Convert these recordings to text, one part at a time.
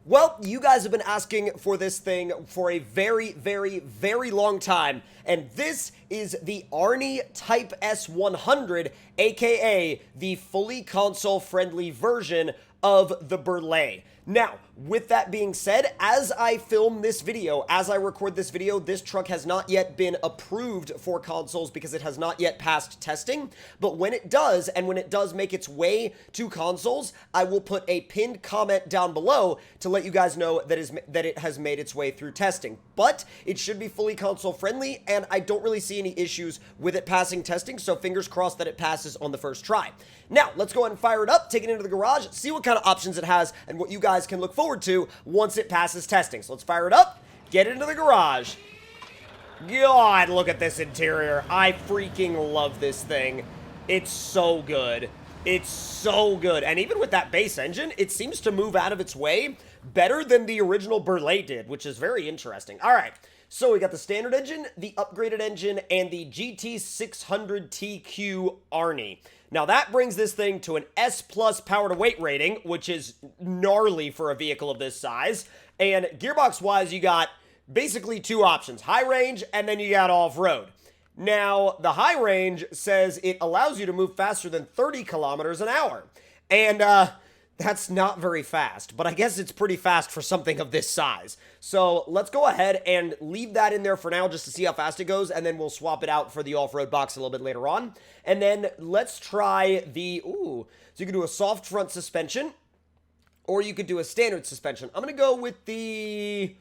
Well, you guys have been asking for this thing for a very, very, very long time, and this is the Arnie Type S-100, aka the fully console-friendly version of the Berliet. Now, with that being said, as I film this video, as I record this video, this truck has not yet been approved for consoles because it has not yet passed testing, but when it does, and when it does make its way to consoles, I will put a pinned comment down below to let you guys know that it has made its way through testing. But it should be fully console friendly, and I don't really see any issues with it passing testing, so fingers crossed that it passes on the first try. Now, let's go ahead and fire it up, take it into the garage, see what kind of options it has, and what you guys can look forward to once it passes testing. So let's fire it up, get it into the garage. God, look at this interior. I freaking love this thing. It's so good. It's so good. And even with that base engine, it seems to move out of its way better than the original Berliet did, which is very interesting. All right. So we got the standard engine, the upgraded engine, and the GT600TQ Arnie. Now that brings this thing to an S+ power to weight rating, which is gnarly for a vehicle of this size. And gearbox-wise, you got basically two options, high range, and then you got off-road. Now, the high range says it allows you to move faster than 30 kilometers an hour. And, that's not very fast, but I guess it's pretty fast for something of this size. So let's go ahead and leave that in there for now just to see how fast it goes, and then we'll swap it out for the off-road box a little bit later on. And then let's try the, so you can do a soft front suspension, or you could do a standard suspension. I'm going to go with the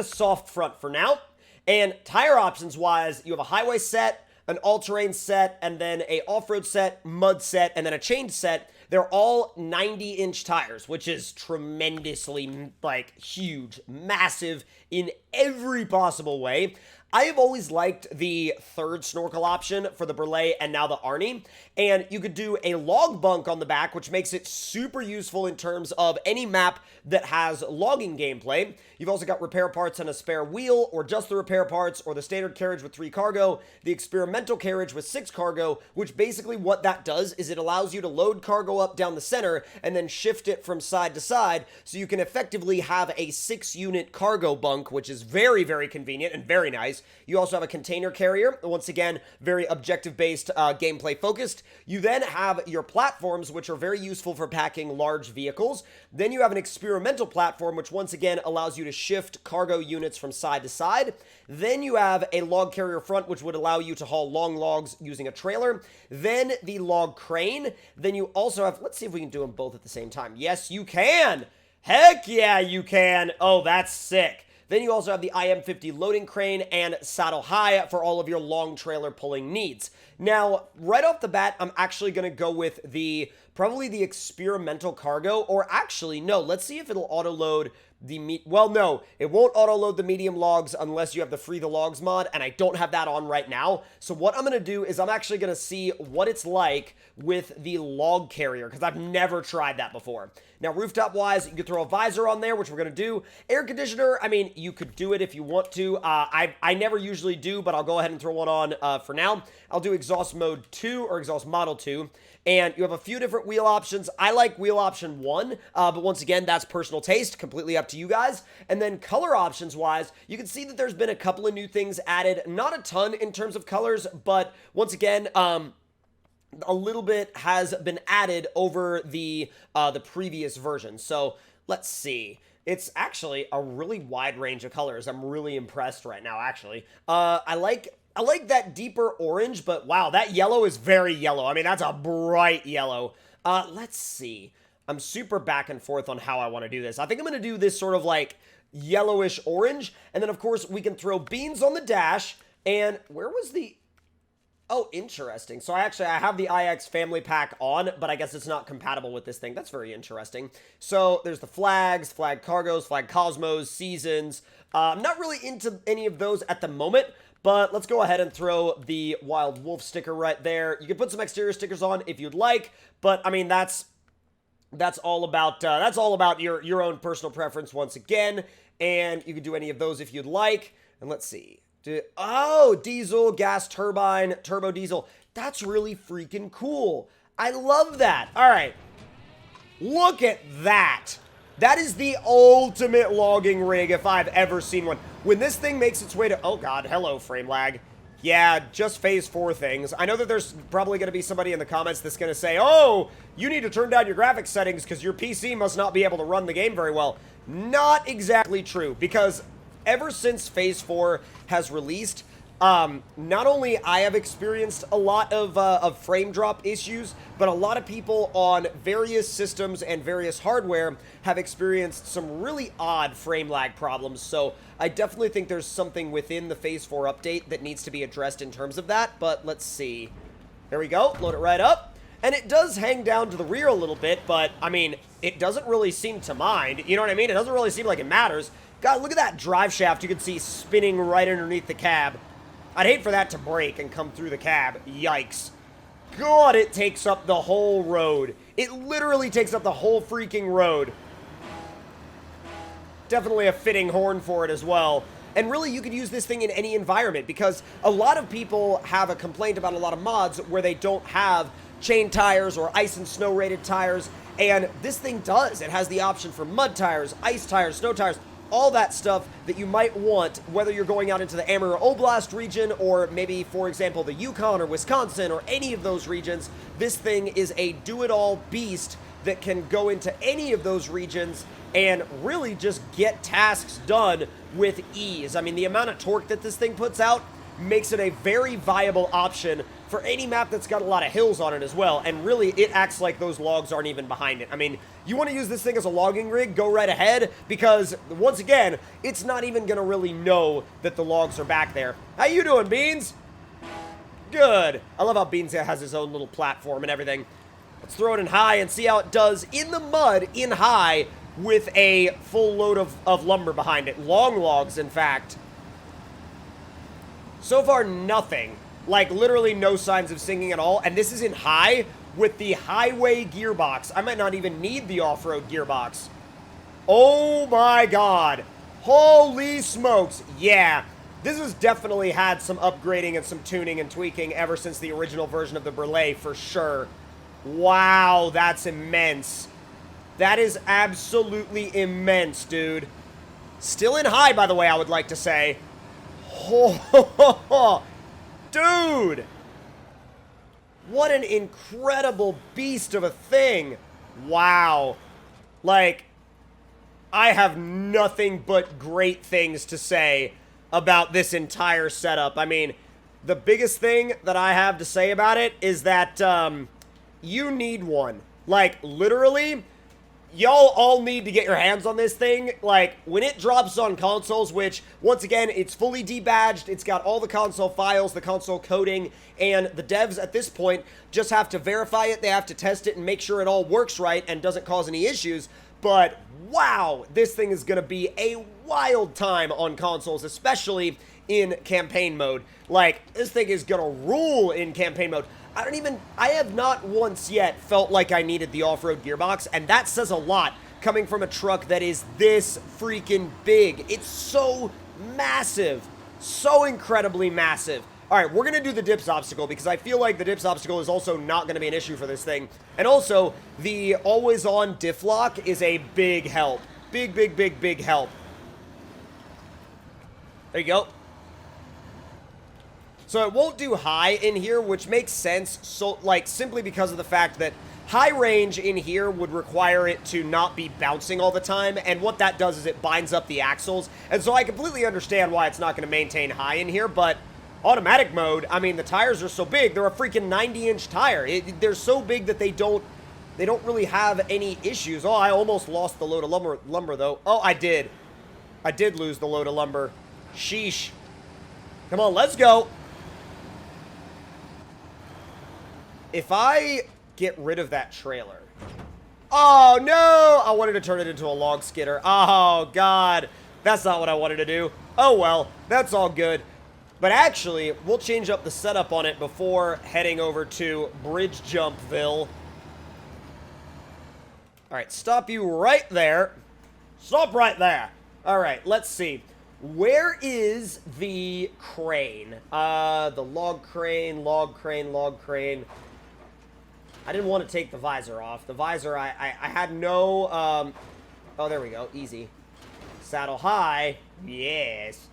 soft front for now. And tire options wise, you have a highway set, an all-terrain set, and then a off-road set, mud set, and then a chain set. They're all 90-inch tires, which is tremendously, like, huge, massive in every possible way. I have always liked the third snorkel option for the Berliet and now the Arnie, and you could do a log bunk on the back, which makes it super useful in terms of any map that has logging gameplay. You've also got repair parts and a spare wheel, or just the repair parts, or the standard carriage with 3 cargo, the experimental carriage with 6 cargo, which basically what that does is it allows you to load cargo up down the center and then shift it from side to side, so you can effectively have a 6-unit cargo bunk, which is very, very convenient and very nice. You also have a container carrier, once again, very objective-based, gameplay focused. You then have your platforms, which are very useful for packing large vehicles. Then you have an experimental platform, which once again allows you to shift cargo units from side to side. Then you have a log carrier front, which would allow you to haul long logs using a trailer. Then the log crane. Then you also have, let's see if we can do them both at the same time. Yes, you can! Heck yeah, you can! Oh, that's sick. Then you also have the IM50 loading crane and saddle high for all of your long trailer pulling needs. Now, right off the bat, I'm actually going to go with probably the experimental cargo, or actually, no, let's see if it'll auto-load well, no, it won't auto-load the medium logs unless you have the Free the Logs mod, and I don't have that on right now. So what I'm going to do is I'm actually going to see what it's like with the log carrier, because I've never tried that before. Now, rooftop-wise, you could throw a visor on there, which we're going to do. Air conditioner, I mean, you could do it if you want to. I never usually do, but I'll go ahead and throw one on for now. I'll do exhaust mode 2 or exhaust model 2. And you have a few different wheel options. I like wheel option 1, but once again, that's personal taste, completely up to you guys. And then color options wise, you can see that there's been a couple of new things added. Not a ton in terms of colors, but once again, a little bit has been added over the previous version. So let's see. It's actually a really wide range of colors. I'm really impressed right now, actually. I like that deeper orange, but wow, that yellow is very yellow. I mean, that's a bright yellow. Let's see. I'm super back and forth on how I want to do this. I think I'm going to do this sort of like yellowish orange, and then of course we can throw beans on the dash, and where was the... Oh, interesting. So I have the iX family pack on, but I guess it's not compatible with this thing. That's very interesting. So there's the flags, flag cargos, flag cosmos, seasons. I'm not really into any of those at the moment, but let's go ahead and throw the Wild Wolf sticker right there. You can put some exterior stickers on if you'd like, but I mean, that's all about your own personal preference once again, and you can do any of those if you'd like. And let's see. Oh, diesel, gas turbine, turbo diesel. That's really freaking cool. I love that. All right. Look at that. That is the ultimate logging rig if I've ever seen one. When this thing makes its way to... Oh, God. Hello, frame lag. Yeah, just phase 4 things. I know that there's probably going to be somebody in the comments that's going to say, oh, you need to turn down your graphics settings because your PC must not be able to run the game very well. Not exactly true, because ever since phase 4 has released... not only I have experienced a lot of frame drop issues, but a lot of people on various systems and various hardware have experienced some really odd frame lag problems. So I definitely think there's something within the Phase 4 update that needs to be addressed in terms of that, but let's see. There we go, load it right up. And it does hang down to the rear a little bit, but, I mean, it doesn't really seem to mind. You know what I mean? It doesn't really seem like it matters. God, look at that drive shaft you can see spinning right underneath the cab. I'd hate for that to break and come through the cab. Yikes. God, it takes up the whole road. It literally takes up the whole freaking road. Definitely a fitting horn for it as well. And really, you could use this thing in any environment, because a lot of people have a complaint about a lot of mods where they don't have chain tires or ice and snow rated tires, and this thing does. It has the option for mud tires, ice tires, snow tires, all that stuff that you might want, whether you're going out into the Amarillo Oblast region or maybe, for example, the Yukon or Wisconsin or any of those regions. This thing is a do-it-all beast that can go into any of those regions and really just get tasks done with ease. I mean, the amount of torque that this thing puts out makes it a very viable option for any map that's got a lot of hills on it as well, and really, it acts like those logs aren't even behind it. I mean, you want to use this thing as a logging rig, go right ahead, because, once again, it's not even going to really know that the logs are back there. How you doing, Beans? Good. I love how Beans has his own little platform and everything. Let's throw it in high and see how it does in the mud, in high, with a full load of lumber behind it. Long logs, in fact. So far, nothing. Like, literally no signs of singing at all. And this is in high with the highway gearbox. I might not even need the off-road gearbox. Oh my god. Holy smokes. Yeah. This has definitely had some upgrading and some tuning and tweaking ever since the original version of the Berliet, for sure. Wow, that's immense. That is absolutely immense, dude. Still in high, by the way, I would like to say. Oh, dude! What an incredible beast of a thing. Wow. Like, I have nothing but great things to say about this entire setup. I mean, the biggest thing that I have to say about it is that, you need one. Like, literally, y'all all need to get your hands on this thing. Like, when it drops on consoles, which, once again, it's fully debadged, it's got all the console files, the console coding, and the devs at this point just have to verify it, they have to test it and make sure it all works right and doesn't cause any issues. But, wow, this thing is going to be a wild time on consoles, especially in campaign mode. Like, this thing is going to rule in campaign mode. I have not once yet felt like I needed the off-road gearbox, and that says a lot coming from a truck that is this freaking big. It's so massive, so incredibly massive. All right, we're going to do the dips obstacle because I feel like the dips obstacle is also not going to be an issue for this thing. And also, the always-on diff lock is a big help. Big, big, big, big help. There you go. So it won't do high in here, which makes sense, so, like, simply because of the fact that high range in here would require it to not be bouncing all the time, and what that does is it binds up the axles, and so I completely understand why it's not going to maintain high in here, but automatic mode, I mean, the tires are so big, they're a freaking 90-inch tire. They're so big that they don't really have any issues. Oh, I almost lost the load of lumber, though. Oh, I did. I did lose the load of lumber. Sheesh. Come on, let's go. If I get rid of that trailer... Oh, no! I wanted to turn it into a log skidder. Oh, God. That's not what I wanted to do. Oh, well. That's all good. But actually, we'll change up the setup on it before heading over to Bridge Jumpville. Alright, stop you right there. Stop right there. Alright, let's see. Where is the crane? The log crane, log crane, log crane. I didn't want to take the visor off. The visor, I had no Oh, there we go. Easy. Saddle high. Yes.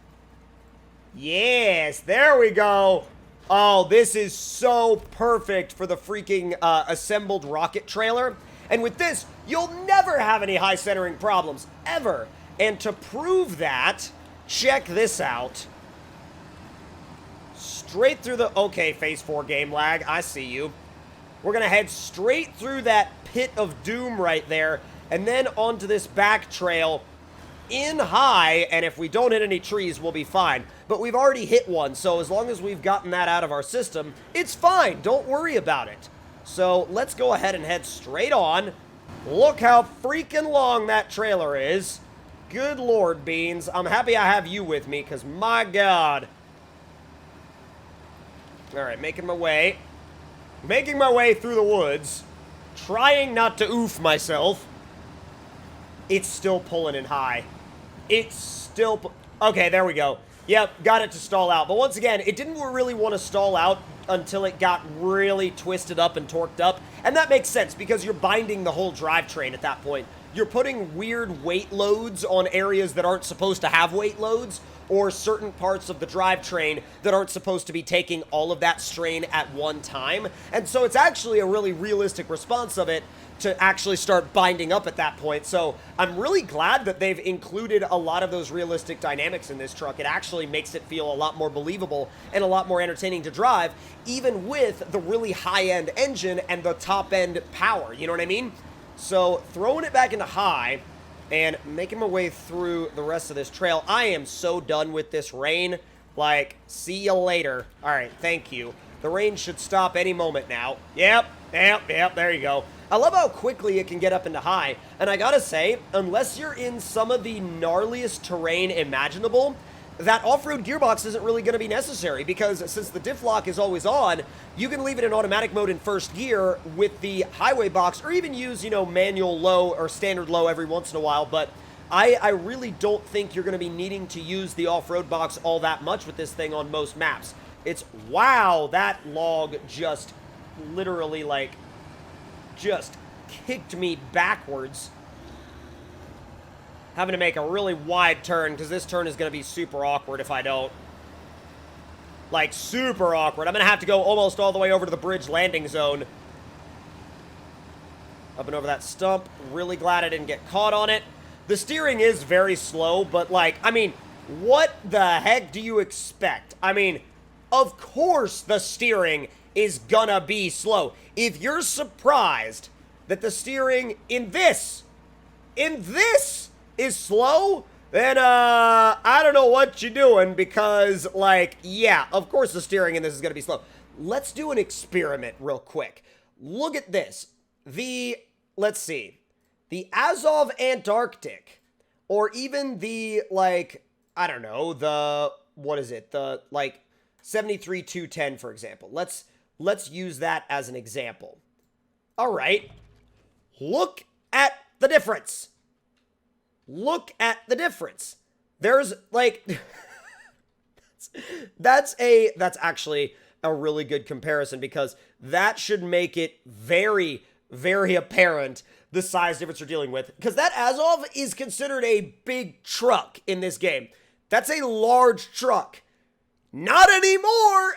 Yes, there we go. Oh, this is so perfect for the freaking assembled rocket trailer. And with this, you'll never have any high centering problems, ever. And to prove that, check this out. Straight through the... Okay, Phase 4 game lag, I see you. We're going to head straight through that pit of doom right there, and then onto this back trail in high, and if we don't hit any trees, we'll be fine. But we've already hit one, so as long as we've gotten that out of our system, it's fine. Don't worry about it. So let's go ahead and head straight on. Look how freaking long that trailer is. Good Lord, Beans. I'm happy I have you with me, because my God. Alright, making my way. Making my way through the woods. Trying not to oof myself. It's still pulling in high. It's still... Okay, there we go. Yep, got it to stall out. But once again, it didn't really want to stall out until it got really twisted up and torqued up. And that makes sense, because you're binding the whole drivetrain at that point. You're putting weird weight loads on areas that aren't supposed to have weight loads, or certain parts of the drivetrain that aren't supposed to be taking all of that strain at one time. And so it's actually a really realistic response of it to actually start binding up at that point. So I'm really glad that they've included a lot of those realistic dynamics in this truck. It actually makes it feel a lot more believable and a lot more entertaining to drive, even with the really high-end engine and the top-end power, you know what I mean? So throwing it back into high and making my way through the rest of this trail. I am so done with this rain. Like, see you later. All right, thank you. The rain should stop any moment now. Yep, there you go. I love how quickly it can get up into high. And I gotta say, unless you're in some of the gnarliest terrain imaginable, that off-road gearbox isn't really going to be necessary, because since the diff lock is always on, you can leave it in automatic mode in first gear with the highway box, or even use, you know, manual low or standard low every once in a while. But I really don't think you're going to be needing to use the off-road box all that much with this thing on most maps. It's... Wow, that log just literally, like, just kicked me backwards. Having to make a really wide turn, because this turn is going to be super awkward if I don't. Like, super awkward. I'm going to have to go almost all the way over to the bridge landing zone. Up and over that stump. Really glad I didn't get caught on it. The steering is very slow, but, like, I mean, what the heck do you expect? I mean, of course the steering is gonna be slow. If you're surprised that the steering in this is slow, then, I don't know what you're doing, because, like, yeah, of course the steering in this is gonna be slow. Let's do an experiment real quick. Look at this. Let's see. The Azov Antarctic, or even the, like, I don't know, the, what is it? The, like, 73-210, for example. Let's use that as an example. All right. Look at the difference. Look at the difference. There's, like, that's actually a really good comparison, because that should make it very, very apparent the size difference you're dealing with. Because that Azov is considered a big truck in this game. That's a large truck. Not anymore.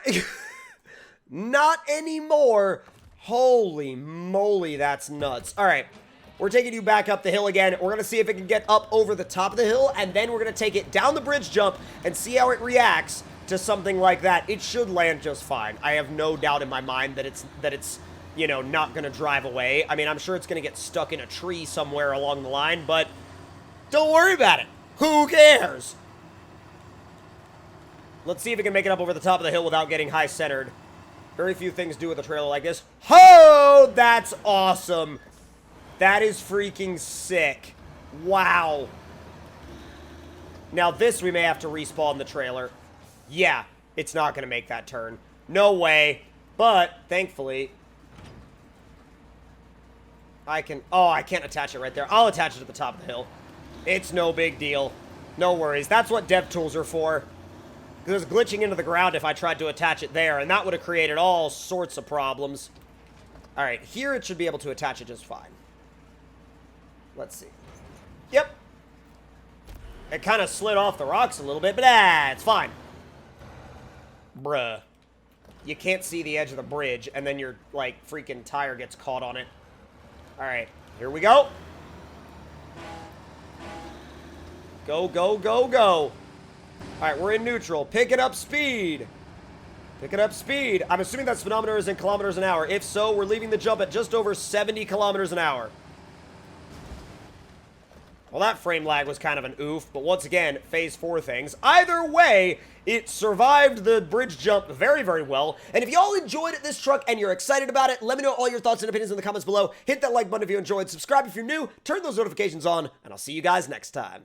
Not anymore. Holy moly, that's nuts. All right. We're taking you back up the hill again. We're going to see if it can get up over the top of the hill, and then we're going to take it down the bridge jump and see how it reacts to something like that. It should land just fine. I have no doubt in my mind that it's you know, not going to drive away. I mean, I'm sure it's going to get stuck in a tree somewhere along the line, but don't worry about it. Who cares? Let's see if it can make it up over the top of the hill without getting high centered. Very few things do with a trailer like this. Oh, that's awesome. That is freaking sick. Wow. Now this we may have to respawn the trailer. Yeah, it's not going to make that turn. No way. But, thankfully, I can't attach it right there. I'll attach it at the top of the hill. It's no big deal. No worries. That's what dev tools are for. Because it's glitching into the ground if I tried to attach it there, and that would have created all sorts of problems. Alright, here it should be able to attach it just fine. Let's see. Yep. It kind of slid off the rocks a little bit, but it's fine. Bruh. You can't see the edge of the bridge, and then your, like, freaking tire gets caught on it. Alright, here we go. Go, go, go, go. Alright, we're in neutral. Picking up speed. Picking up speed. I'm assuming that speedometer is in kilometers an hour. If so, we're leaving the jump at just over 70 kilometers an hour. Well, that frame lag was kind of an oof, but once again, phase 4 things. Either way, it survived the bridge jump very, very well. And if y'all enjoyed this truck and you're excited about it, let me know all your thoughts and opinions in the comments below. Hit that like button if you enjoyed. Subscribe if you're new. Turn those notifications on, and I'll see you guys next time.